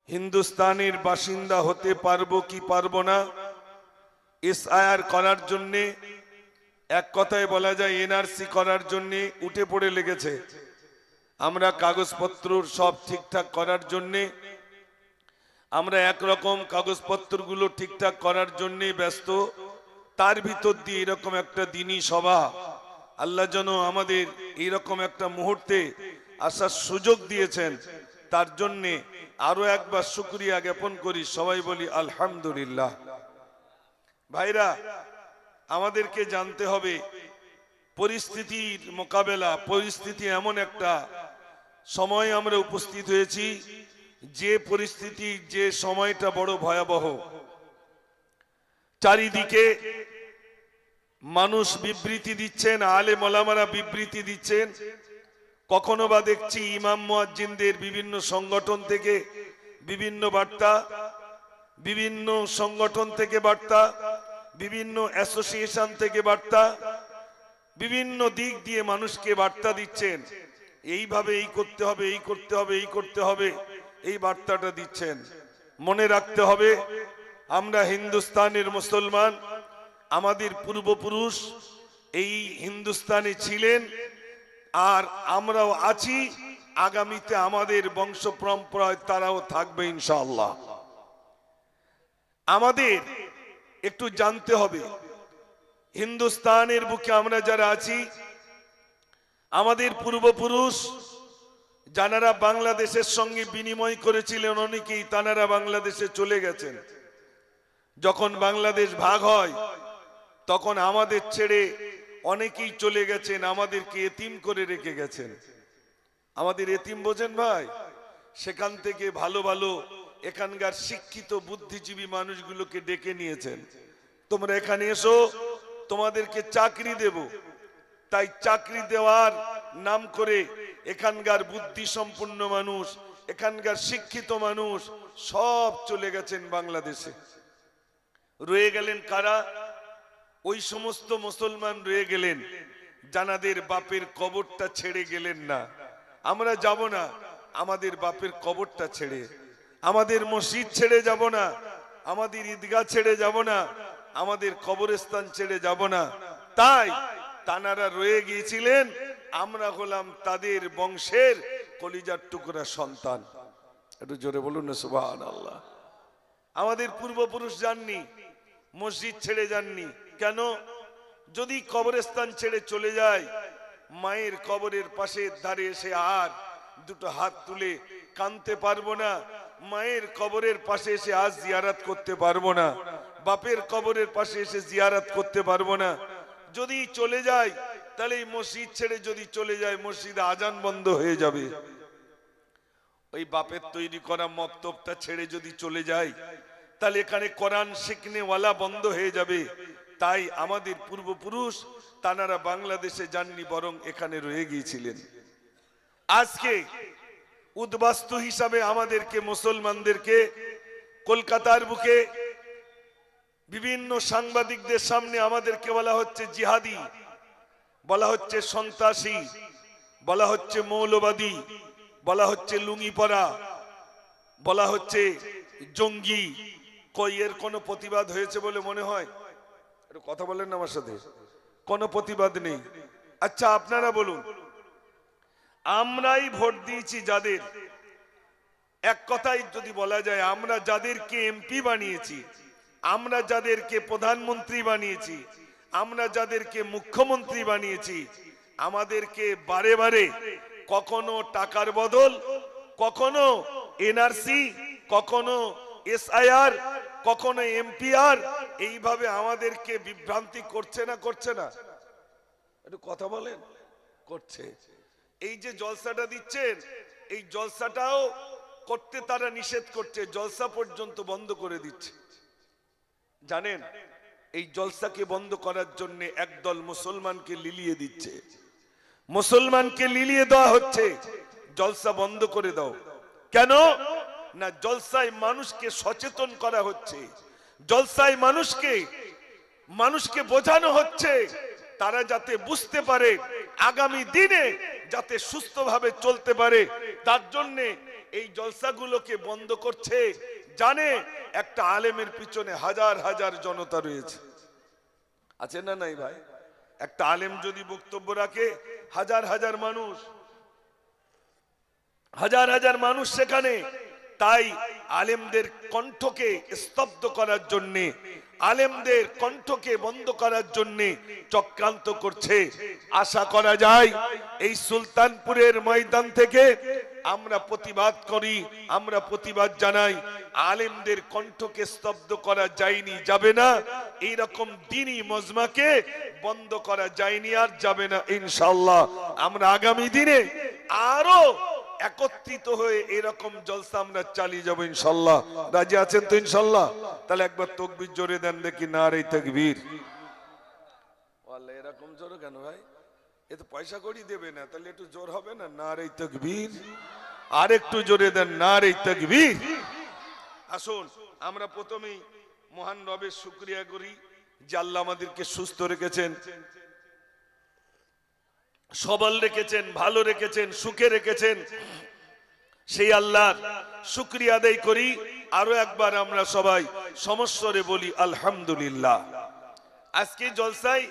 হিন্দুস্তানের বাসিন্দা হতে পারবো কি পারবো না এসআইআর করার জন্য, এক কথায় বলা যায় এনআরসি করার জন্য উঠে পড়ে লেগেছে। আমরা কাগজপত্র সব ঠিকঠাক করার জন্য, আমরা একরকম কাগজপত্রগুলো ঠিকঠাক করার জন্য ব্যস্ত। তার ভিতর দিয়ে এরকম একটা দিনী সভা, আল্লাহ যেন আমাদের এইরকম একটা মুহূর্তে আসার সুযোগ দিয়েছেন, তার জন্যে আরো একবার শুকরিয়া জ্ঞাপন করি। সবাই বলি আলহামদুলিল্লাহ। ভাইরা, আমাদেরকে জানতে হবে পরিস্থিতির মোকাবেলা। পরিস্থিতি এমন একটা সময় আমরা উপস্থিত হয়েছি, যে পরিস্থিতি, যে সময়টা বড় ভয়াবহ। চারিদিকে মানুষ বিবৃতি দিচ্ছেন, আলেম ওলামারা বিবৃতি দিচ্ছেন। কখনো বা দেখছি ইমাম মুয়াজ্জিনদের বিভিন্ন সংগঠন থেকে বিভিন্ন বার্তা, বিভিন্ন সংগঠন থেকে বার্তা, বিভিন্ন অ্যাসোসিয়েশন থেকে বার্তা, বিভিন্ন দিক দিয়ে মানুষকে বার্তা দিচ্ছেন। এইভাবে এই করতে হবে, এই করতে হবে, এই করতে হবে, এই বার্তাটা দিচ্ছেন। মনে রাখতে হবে আমরা হিন্দুস্তানের মুসলমান, আমাদের পূর্বপুরুষ এই হিন্দুস্তানে ছিলেন, আর আমরাও আছি। আগামীতে আমাদের বংশ পরম্পরায় তারাও থাকবে ইনশাআল্লাহ। আমাদের একটু জানতে হবে হিন্দুস্তানের বুকে আমরা যারা আছি, আমাদের পূর্বপুরুষ যারা বাংলাদেশের সঙ্গে বিনিময় করেছিলেন, অনেকেই তারা বাংলাদেশে চলে গেছেন। যখন বাংলাদেশ ভাগ হয় তখন আমাদের ছেড়ে অনেকেই চলে গেছেন, আমাদেরকে এতিম করে রেখে গেছেন। আমাদের এতিম বোঝেন ভাই? সেখান থেকে ভালো ভালো এখানকার শিক্ষিত বুদ্ধিজীবী মানুষগুলোকে ডেকে নিয়েছেন, তোমরা এখানে এসো, তোমাদেরকে চাকরি দেব। তাই চাকরি দেওয়ার নাম করে এখানকার বুদ্ধি সম্পন্ন মানুষ, এখানকার শিক্ষিত মানুষ সব চলে গেছেন বাংলাদেশে। রয়ে গেলেন কারা? ওই সমস্ত মুসলমান রয়ে গেলেন যাদের বাপের কবরটা ছেড়ে গেলেন না। আমরা যাব না আমাদের বাপের কবরটা ছেড়ে, আমাদের মসজিদ ছেড়ে যাব না, আমাদের ঈদগাহ ছেড়ে যাব না, আমাদের কবরস্থান ছেড়ে যাব না। তাই তানারা রয়ে গিয়েছিলেন, আমরা হলাম তাদের বংশের কলিজার টুকরা সন্তান। একটু জোরে বলুন না সুবহানাল্লাহ। আমাদের পূর্বপুরুষ যাননি, মসজিদ ছেড়ে যাননি। কেন? যদি কবরস্থান ছেড়ে চলে যায়, মায়ের কবরের পাশে ধারে এসে আর দুটো হাত তুলে কাঁদতে পারবো না, মায়ের কবরের পাশে এসে আজ জিয়ারত করতে পারবো না, বাপের কবরের পাশে এসে জিয়ারত করতে পারবো না। যদি চলে যায় তাহলে এই মসজিদ ছেড়ে যদি চলে যায়, মসজিদে আজান বন্ধ হয়ে যাবে। ওই বাপের তৈরি করা মক্তবটা ছেড়ে যদি চলে যায়, তাহলে এখানে কোরআন শিখনেওয়ালা বন্ধ হয়ে যাবে। তাই আমাদের পূর্বপুরুষ তানারা বাংলাদেশে যাননি, বরং এখানে রয়ে গিয়েছিলেন। আজকে উদ্বাস্তু হিসাবে আমাদেরকে, মুসলমানদেরকে কলকাতার বুকে বিভিন্ন সাংবাদিকদের সামনে আমাদেরকে বলা হচ্ছে জিহাদি, বলা হচ্ছে সন্ত্রাসী, বলা হচ্ছে মৌলবাদী, বলা হচ্ছে লুঙ্গি পরা, বলা হচ্ছে জঙ্গি। কই এর কোনো প্রতিবাদ হয়েছে বলে মনে হয়? একটু কথা বলেন না আমার সাথে। কোনো প্রতিবাদ নেই। আচ্ছা আপনারা বলুন, আমরাই ভোট দিয়েছি যাদের, এক কথাই যদি বলা যায় আমরা যাদেরকে এমপি বানিয়েছি, আমরা যাদেরকে প্রধানমন্ত্রী বানিয়েছি, আমরা যাদেরকে মুখ্যমন্ত্রী বানিয়েছি, আমাদেরকে বারে বারে কখনো টাকার বদল, কখনো এনআরসি, কখনো এসআইআর, কখনো এমপিআর, এইভাবে আমাদেরকে বিভ্রান্তি করছে না করছে না? একটু কথা বলেন। করছে। এই যে জলসাটা দিচ্ছেন, এই জলসাটাও করতে তারা নিষেধ করছে, জলসা পর্যন্ত বন্ধ করে দিচ্ছে। জানেন, এই জলসাকে বন্ধ করার জন্য একদল মুসলমানকে লিলিয়ে দিচ্ছে, মুসলমানকে লিলিয়ে দেওয়া হচ্ছে, জলসা বন্ধ করে দাও। কেন না? জলসায় মানুষকে সচেতন করা হচ্ছে, জলসায় মানুষকে বোঝানো হচ্ছে, তারা যাতে বুঝতে পারে, আগামী দিনে যাতে সুস্থভাবে চলতে পারে, তার জন্য এই জলসাগুলোকে বন্ধ করছে, জানে একটা আলেমের পিছনে হাজার হাজার জনতা রয়েছে। আছে না নাই ভাই? একটা আলেম যদি বক্তব্য রাখে, হাজার হাজার মানুষ, হাজার হাজার মানুষ সেখানে। তাই আলেমদের কণ্ঠকে স্তব্ধ করার জন্যে, আলেমদের কণ্ঠকে বন্ধ করার জন্যে চক্রান্ত করছে। আশা করা যায় এই সুলতানপুরের ময়দান থেকে আমরা প্রতিবাদ করি, আমরা প্রতিবাদ জানাই। আলেমদের কণ্ঠকে স্তব্ধ করা যায়নি, যাবে না। এইরকম দ্বীনি মজমাকে বন্ধ করা যায়নি, আর যাবে না ইনশাআল্লাহ। আমরা আগামী দিনে আরো একত্রিত হয়ে এরকম জলসা আমরা চালিয়ে যাবো ইনশাআল্লাহ। রাজি আছেন তো ইনশাআল্লাহ? তাহলে একবার তাকবীর জোরে দেন দেখি, নারে তাকবীর। ওয়াল্লাহ, এরকম জোরে কেন ভাই? এ তো পয়সা কড়ি দেবে না, তাহলে একটু জোর হবে না? নারে তাকবীর। আর একটু জোরে দেন, নারে তাকবীর। আসুন আমরা প্রথমেই মহান রবের শুকরিয়া করি যে আল্লাহ আমাদেরকে সুস্থ রেখেছেন, সবল রেখেছেন, ভালো রেখেছেন, সুখে রেখেছেন। সেই আল্লাহর শুকরিয়া আদায় করি। আরো একবার আমরা সবাই সমস্বরে বলি আলহামদুলিল্লাহ। আজকে জলসায়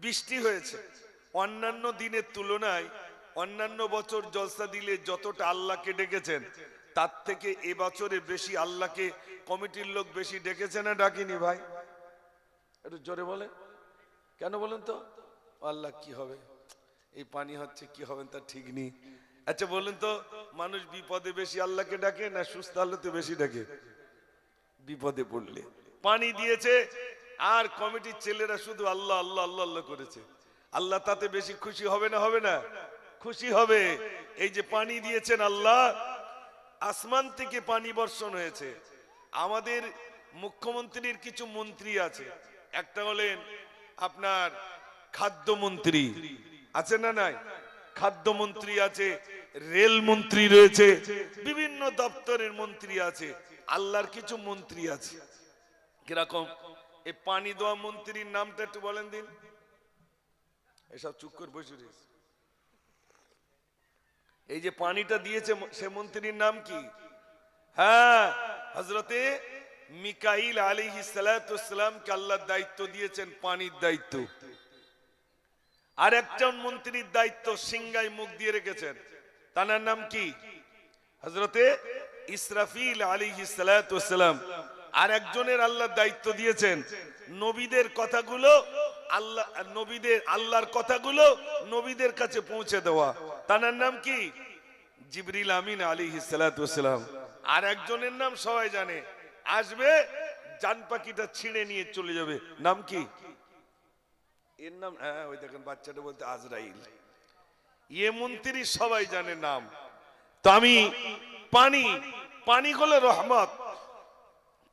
বৃষ্টি হয়েছে। অন্যান্য দিনের তুলনায় অন্যান্য বছর জলসা দিলে যতটা আল্লাহকে ডেকেছেন, তার থেকে এবছরে বেশি আল্লাহকে কমিটির লোক বেশি ডেকেছে না ডাকিনি ভাই? একটু জোরে বলে, কেন বলেন তো? আল্লাহ কি হবে, এই পানি হচ্ছে, কি হবেন তা ঠিক নেই। আচ্ছা বলেন তো, মানুষ বিপদে বেশি আল্লাহকে ডাকে না সুস্থ আল্লাহতে বেশি ডাকে? বিপদে পড়লে। পানি দিয়েছে আর কমিটির ছেলেরা শুধু আল্লাহ আল্লাহ আল্লাহ আল্লাহ করেছে, আল্লাহ তাতে বেশি খুশি হবে না? হবে না? খুশি হবে। এই যে পানি দিয়েছেন আল্লাহ, আসমান থেকে পানি বর্ষণ হয়েছে। আমাদের মুখ্যমন্ত্রীর কিছু মন্ত্রী আছে, একটা হলেন আপনার খাদ্যমন্ত্রী, আছে না নাই? খাদ্যমন্ত্রী আছে, রেল মন্ত্রী রয়েছে, বিভিন্ন দপ্তরের মন্ত্রী আছে। আল্লাহর কিছু মন্ত্রী আছে কিরকম? এই পানি দেওয়া মন্ত্রীর নামটা একটু বলেন দিন। এসব চুপ করে বসে রয়েছে। এই যে পানিটা দিয়েছে সে মন্ত্রীর নাম কি? হ্যাঁ, হযরতে মিকাইল আলাইহিস সালাতু সালামকে আল্লাহ দায়িত্ব দিয়েছেন পানির দায়িত্ব। আর একজন মন্ত্রীর দায়িত্ব সিংহায় মুখ দিয়ে রেখেছেন, তার নাম কি? হযরতে ইসরাফিল আলাইহিস সালাতু সালাম। আর একজনের আল্লাহ দায়িত্ব দিয়েছেন নবীদের কথাগুলো, আল্লাহ নবীদের আল্লাহর কথাগুলো নবীদের কাছে পৌঁছে দেওয়া, তার নাম কি? জিবরিল আমিন আলাইহিস সালাতু সালাম। আর একজনের নাম সবাই জানে, আসবে জান পাখিটা ছিঁড়ে নিয়ে চলে যাবে, নাম কি? এর নাম, হ্যাঁ ওই দেখেন বাচ্চাটা বলতে আজরাইল। ইয়ে মন্ত্রী সবাই জানে নাম। তো আমি পানি হলো রহমত,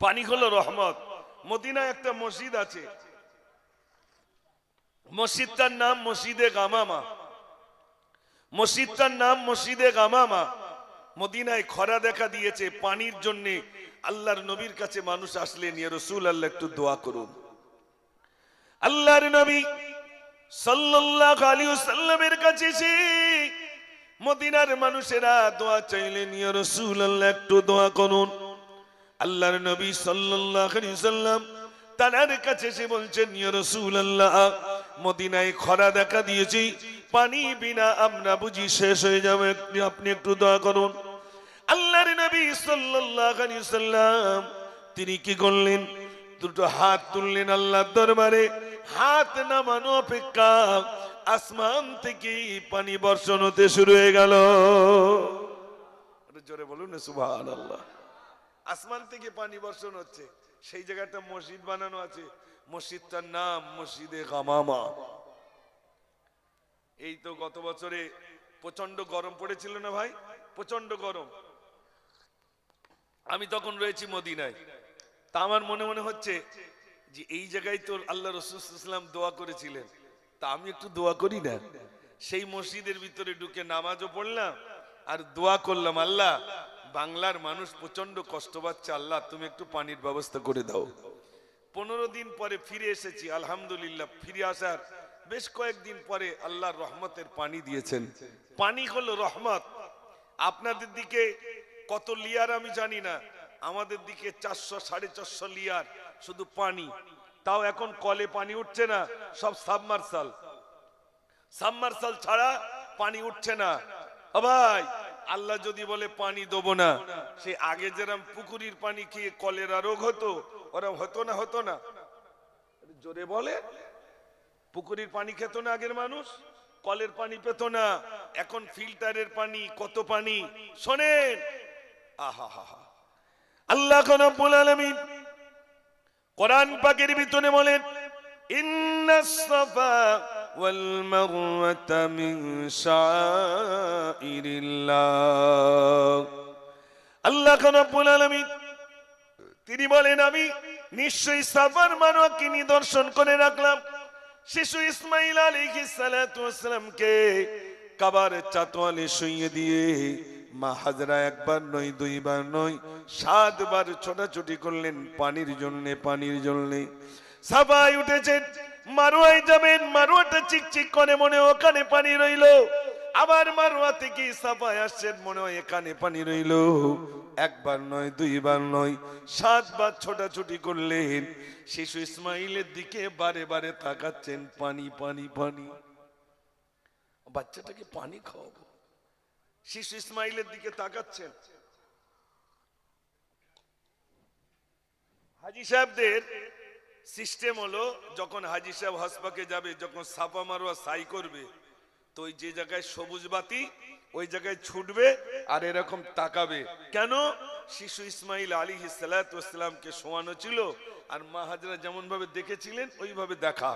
পানি হলো রহমত। মদিনায় একটা মসজিদ আছে, মসজিদটার নাম মসজিদে গামামা। মসজিদটার নাম মসজিদে গামামা। মদিনায় খরা দেখা দিয়েছে, পানির জন্য আল্লাহর নবীর কাছে মানুষ আসলেন, ইয়া রাসূলুল্লাহ একটু দোয়া করুন। আল্লাহর নবী সাল্লাল্লাহু আলাইহি ওয়াসাল্লামের কাছে এসে মদিনার মানুষেরা দোয়া চাইলেন, ইয়া রাসূলুল্লাহ একটু দোয়া করুন। আল্লাহর নবী সাল্লাল্লাহু আলাইহি ওয়াসাল্লাম তার কাছে এসে বলছেন, ইয়া রাসূলুল্লাহ মদিনায় খরা দেখা দিয়েছে, পানি বিনা আমরা বুঝি শেষ হয়ে যাবে, আপনি একটু দোয়া করুন। আল্লাহর নবী সাল্লাল্লাহু আলাইহি ওয়াসাল্লাম তিনি কি করলেন? দুটো হাত তুললেন আল্লাহর দরবারে। হাত নামানো অপেক্ষা আসমান থেকে পানি বর্ষণ হতে শুরু হয়ে গেল। জোরে বলুন না সুবহানাল্লাহ। আসমান থেকে পানি বর্ষণ হচ্ছে। সেই জায়গাটা মসজিদ বানানো আছে, মসজিদটার নাম মসজিদে গামামা। এই তো গত বছরে প্রচন্ড গরম পড়েছিল না ভাই? প্রচন্ড গরম। আমি তখন রয়েছি মদিনায়। তা আমার মনে মনে হচ্ছে যে এই জায়গায় তো আল্লাহ রাসূল সাল্লাল্লাহু আলাইহি ওয়াসাল্লাম দোয়া করেছিলেন, তা আমি একটু দোয়া করি না? সেই মসজিদের ভিতরে ঢুকে নামাজও পড়লাম আর দোয়া করলাম, আল্লাহ বাংলার মানুষ প্রচন্ড কষ্ট পাচ্ছে, আল্লাহ তুমি একটু পানির ব্যবস্থা করে দাও। 15 দিন পরে ফিরে এসেছি, আলহামদুলিল্লাহ। ফিরে আসার বেশ কয়েকদিন পরে আল্লাহর রহমতের পানি দিয়েছেন। পানি হলো রহমত। আপনাদের দিকে কত লিয়ার আমি জানি না, আমাদের দিকে 400 450 লিয়ার শুধু পানি। তাও এখন কলে পানি উঠছে না, সব সাবমার্সাল। সাবমার্সাল ছাড়া পানি উঠছে না। ও ভাই, আল্লাহ যদি বলে পানি দেবো না, সে আগে যেরকম পুকুরির পানি খেয়ে কলেরা রোগ হতো, ওরকম হতো না? হতো না? জোরে বলে। পুকুরির পানি খেত না আগের মানুষ, কলের পানি পেত না, এখন ফিল্টারের পানি, কত পানি। শোনেন, আহা হা হা, আল্লাহ রাব্বুল আলামিন কোরআন পাকের ভিতরে বলেন, ইন্নাস সাফা ওয়াল মারওয়াতা মিন শাআইরিল্লাহ। আল্লাহ রাব্বুল আলামিন তিনি বলেন, আমি নিশ্চয়ই সাফার মারওয়াকে নিদর্শন করে রাখলাম। শিশু ইসমাইল আলাইহিস সালাতু ওয়াস সালামকে কাবার চাতওয়ালে শুইয়ে দিয়ে মা হাজরা একবার নয়, দুইবার নয়, 7 বার ছোটাছুটি করলেন পানির জন্য, পানির জন্য। সাফায় উঠেছেন, মারওয়ায় যাবেন, মারওয়াটা চিকচিক করে, মনে ওখানে পানি রইলো। আবার মারওয়া থেকে সাফায় আসছেন, মনে হয় এখানে পানি রইলো। একবার নয়, দুইবার নয়, 7 বার ছোটাছুটি করলেন। শিশু ইসমাইলের দিকে বারে বারে তাকাচ্ছেন, পানি পানি পানি, বাচ্চাটাকে পানি খাওয়াবো। শিশু ইসমাইলের দিকে তাকাচ্ছেন। হাজী সাহেবদের সিস্টেম হলো, যখন হাজী সাহেব হসপাকে যাবে, যখন সাফা মারওয়া সাই করবে, তো ওই যে জায়গায় সবুজ বাতি, ওই জায়গায় ছুটবে আর এরকম তাকাবে। কেন? শিশু ইসমাইল আলাইহিস সালাতু ওয়াস সালামকে শোয়ানো ছিল, আর মা হাজরা যেমন ভাবে দেখেছিলেন ওইভাবে দেখা।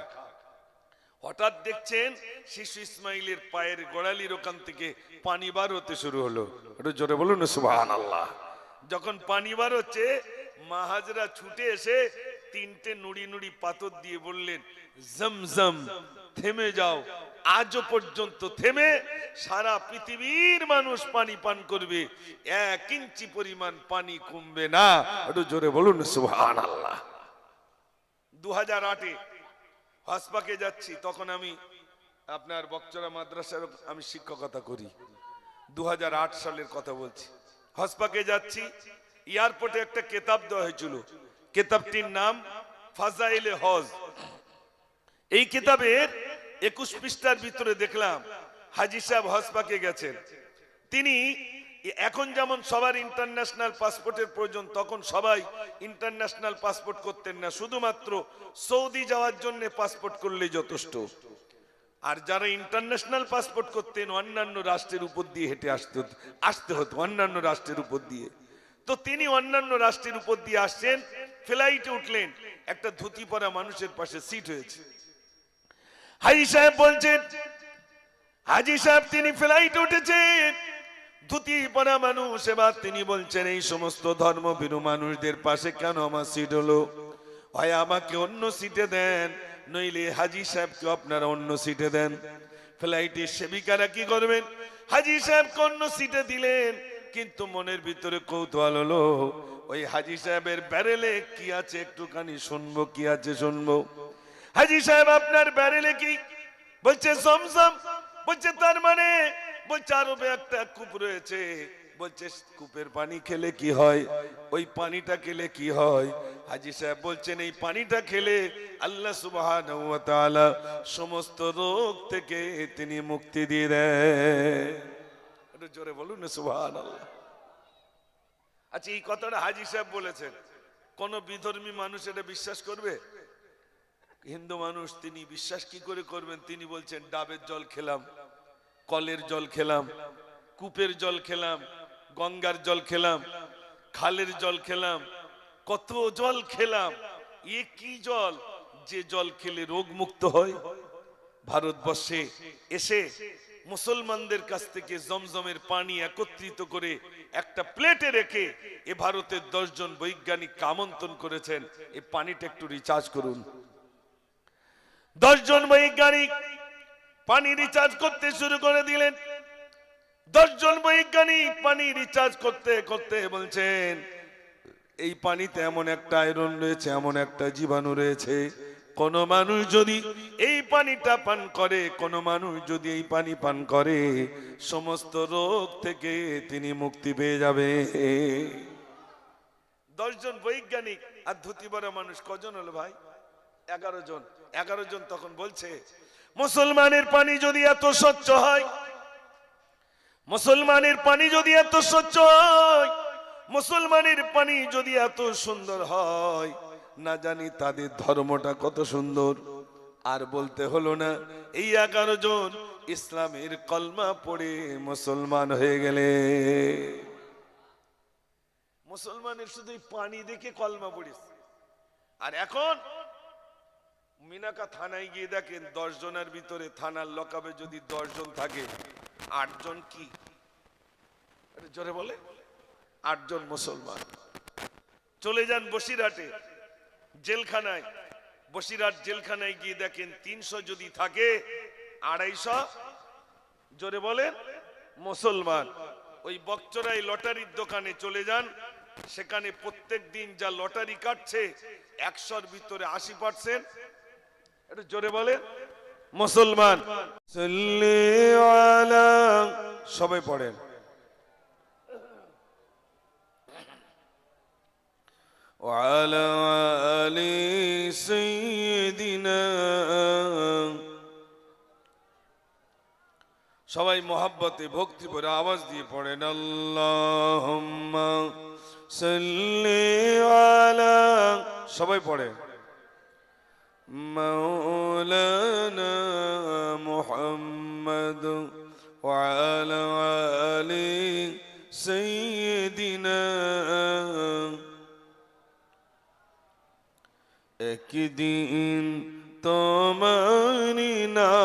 হঠাৎ দেখছেন শিশু ইসমাইলের পায়ের গোড়ালির ওখান থেকে পানি বার হতে শুরু হলো। একটু জোরে বলুন সুবহানাল্লাহ। যখন পানি বার হচ্ছে, মা হাজরা ছুটে এসে 3টে নুড়ি নুড়ি পাথর দিয়ে বললেন, জমজম থেমে যাও। আজও পর্যন্ত থেমে সারা পৃথিবীর মানুষ পানি পান করবে, 1 ইঞ্চি পরিমাণ পানি কমবে না। একটু জোরে বলুন সুবহানাল্লাহ। 2008-এ হসপাকে যাচ্ছি, তখন আমি আপনার বকচরা মাদ্রাসার আমি শিক্ষকতা করি। 2008 সালের কথা বলছি। হসপাকে যাচ্ছি, এয়ারপোর্টে একটা কিতাব দেওয়া হয়েছিল, কিতাবটির নাম ফাজাইলে হজ। এই কিতাবের 21 পৃষ্ঠার ভিতরে দেখলাম হাজী সাহেব হসপাকে গেছেন। তিনি এখন যেমন সবার ইন্টারন্যাশনাল পাসপোর্টের প্রয়োজন, তখন সবাই ইন্টারন্যাশনাল পাসপোর্ট করতেন না, শুধুমাত্র সৌদি যাওয়ার জন্য পাসপোর্ট করলেই যথেষ্ট। আর যারা ইন্টারন্যাশনাল পাসপোর্ট করতেন, অন্যান্য রাষ্ট্রের উপর দিয়ে হেঁটে আসতে হতো, অন্যান্য রাষ্ট্রের উপর দিয়ে। তো তিনি অন্যান্য রাষ্ট্রের উপর দিয়ে আসছেন, ফ্লাইটে উঠলেন, একটা ধুতি পরা মানুষের পাশে সিট হয়েছে। হাজী সাহেব বলছেন, হাজী সাহেব তিনি ফ্লাইটে উঠেছেন, ধুতি পরা মানুষ। এবার তিনি বলছেন, এই সমস্ত ধর্মভীরু মানুষদের পাশে কেন আমার সিট হলো? হয় আমাকে অন্য সিটে দেন, নইলে হাজী সাহেবকে আপনারা অন্য সিটে দেন। ফ্লাইটের সেবিকারা কি করবেন? হাজী সাহেবকে অন্য সিটে দিলেন, কিন্তু মনের ভিতরে কৌতূহল হলো, ওই হাজী সাহেবের ব্যারেলে কি আছে একটুখানি শুনবো, কি আছে শুনবো। হাজী সাহেব আপনার ব্যারেলে কি? বলছে জমজম। বলছে তার মানে? বলছে আরবে একটা কূপ রয়েছে। বলছে কূপের পানি খেলে কি হয়? ওই পানিটা খেলে কি হয়? হাজী সাহেব বলছেন, এই পানিটা খেলে আল্লাহ সুবহানাহু ওয়া তাআলা সমস্ত রোগ থেকে তিনি মুক্তি দিয়ে দেন। একটু জোরে বলুন না সুবহানাল্লাহ। আচ্ছা, এই কথাটা হাজী সাহেব বলেছেন, কোন বিধর্মী মানুষ এটা বিশ্বাস করবে? হিন্দু মানুষ, তিনি বিশ্বাস কি করে করবেন? তিনি বলছেন, ডাবের জল খেলাম, কলের জল খেলাম, কূপের জল খেলাম, গঙ্গার জল খেলাম, খালের জল খেলাম, কত জল খেলাম। এ কি জল যে জল খেলে রোগ মুক্ত হয়? ভারতবর্ষে এসে মুসলমানদের কাছ থেকে জমজমের পানি একত্রিত করে একটা প্লেটে রেখে এ ভারতের 10 জন বৈজ্ঞানিক আমন্ত্রণ করেছেন, এই পানিটা একটু রিচার্জ করুন। 10 জন বৈজ্ঞানিক পানি রিচার্জ করতে শুরু করে দিলেন। 10 জন বৈজ্ঞানিক পানি রিচার্জ করতে করতে বলছেন, এই পানিতে এমন একটা আয়রন রয়েছে, এমন একটা জীবাণু রয়েছে, কোন মানুষ যদি এই পানিটা পান করে, কোন মানুষ যদি এই পানি পান করে সমস্ত রোগ থেকে তিনি মুক্তি পেয়ে যাবে। 10 জন বৈজ্ঞানিক আর ধুতি পরা মানুষ কজন হলো ভাই? 11 জন। 11 জন তখন বলছে মুসলমানের পানি যদি এত স্বচ্ছ হয়, মুসলমানের পানি যদি এত স্বচ্ছ হয়, মুসলমানের পানি যদি এত সুন্দর হয়, না জানি তাদের ধর্মটা কত সুন্দর। আর বলতে হলো না, এই 11 জন ইসলামের কলমা পড়ে মুসলমান হয়ে গেলে। মুসলমানের শুধু পানি দেখে কলমা পড়েছে। আর এখন মিনাকা থানায় গিয়ে দেখেন 10 জনের ভিতরে থানার লকাবে যদি 10 জন থাকে, 8 জন কি জোরে বলে 8 জন মুসলমান। চলে যান বসিরহাটে জেলখানায়, বসিরহাট জেলখানায় গিয়ে দেখেন 300 যদি থাকে 250 জোরে বলেন মুসলমান। ওই বকচরাই লটারির দোকানে চলে যান, সেখানে প্রত্যেক দিন যা লটারি কাটছে 100-র ভিতরে 80% একটু জোরে বলেন মুসলমান। সাল্লি আলা, সবাই পড়েন ওয়ালা আলি সাইয়্যিদিনা। সবাই মোহাব্বতে ভক্তি ভরে আওয়াজ দিয়ে পড়েন আল্লাহুম্মা সাল্লি আলা, সবাই পড়ে মাওলানা মুহাম্মদ ওয়া আলা আলি সাইয়্যিদিনা। একদিন তোমারি নাম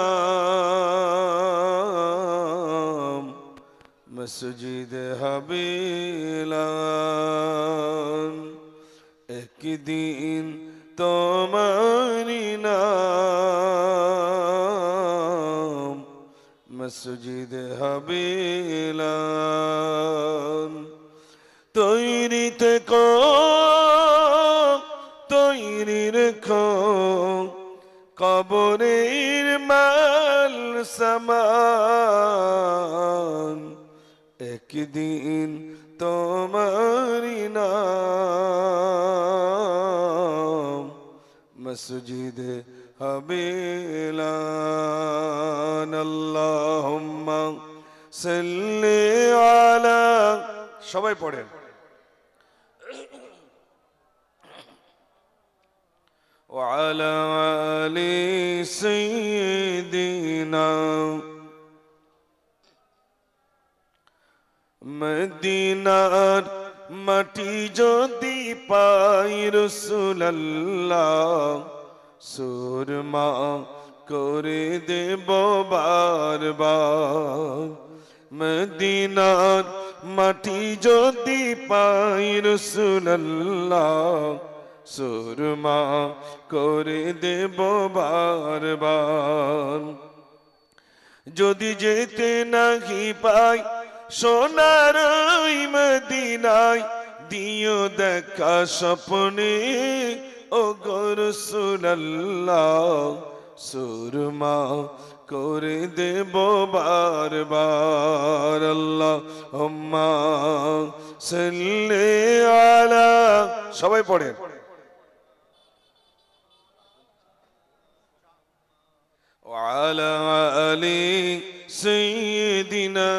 মসজিদ হবিলান, একদিন তোমারি নাম মসজিদ হবিলান। তৈরি থেকো, তৈরি রেখো কবরের মাল সামান, একদিন তোমারি নাম মসজিদ হবিলান। আল্লাহুম্মা সাল্লি আলা, সবাই পড়েন وعلى آل سيدنا। মদিনার মাটি যদি পাই রাসূলুল্লাহ, সুরমা করে দেব বারবার। মদিনার মাটি যদি পাই রাসূলুল্লাহ, সুরমা করে দেব বারবার। যদি যেতে নাহি পাই সোনার ওই মদিনায়, দিও দেখা স্বপ্নে ও গো রাসূলুল্লাহ, সুরমা করে দেব বারবার। আল্লাহুম্মা সাল্লি আলা, সবাই পড়েন وعلى آل سيدنا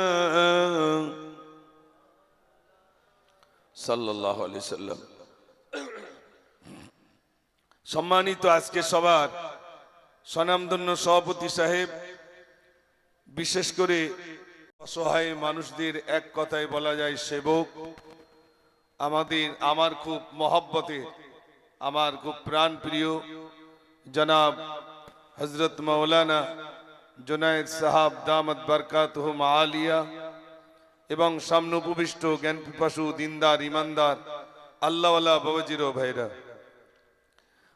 সাল্লাল্লাহু আলাইহি সাল্লাম। সম্মানিত আজকে সবার স্বনামধন্য সভাপতি সাহেব, বিশেষ করে অসহায় মানুষদের এক কথায় বলা যায় সেবক, আমার খুব মহব্বতের, আমার খুব প্রাণ প্রিয় জনাব হযরত মাওলানা জুনায়েদ সাহাব দামাত বারকাতুহুম আলিয়া, এবং সামনে উপবিষ্ট জ্ঞান পিপাসু দিনদার ইমানদার আল্লাহওয়ালা বাবাজিরো ভাইরা,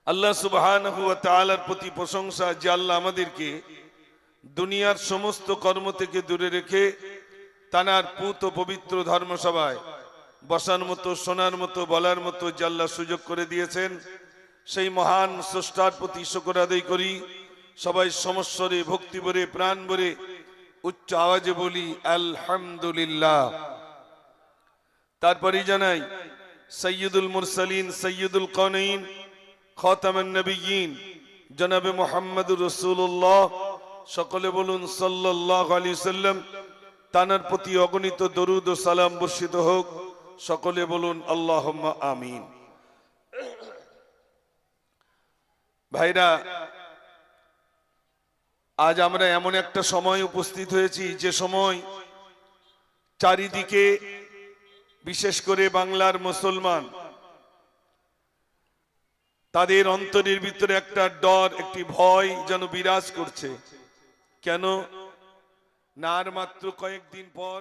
আল্লাহ সুবহানাহু ওয়া তাআলার প্রতি প্রশংসা যে আল্লাহ আমাদেরকে দুনিয়ার সমস্ত কর্ম থেকে দূরে রেখে তানার পুত ও পবিত্র ধর্মসভায় বসার মতো, শোনার মতো, বলার মতো যে আল্লাহ সুযোগ করে দিয়েছেন, সেই মহান স্রষ্টার প্রতি শুকর আদায় করি। সবাই সমস্বরে ভক্তি ভরে প্রাণ ভরে উচ্চ আওয়াজে বলি আলহামদুলিল্লাহ। তারপরে জানাই সৈয়দুল মুরসালিন সৈয়দুল কাউনাইন খাতামুন নবিয়্যিন জনাবে মুহাম্মদুর রাসূলুল্লাহ, সকলে বলুন সাল্লাল্লাহু আলাইহি সাল্লাম। তানার প্রতি অগণিত দরুদ ও সালাম বর্ষিত হোক, সকলে বলুন আল্লাহুম্মা আমিন। ভাইরা, আজ আমরা এমন একটা সময় উপস্থিত হয়েছি যে সময় চারিদিকে বিশেষ করে বাংলার মুসলমান তাদের অন্তরের ভিতরে একটা ডর, একটি ভয় যেন বিরাজ করছে। কেন না, আর মাত্র কয়েকদিন পর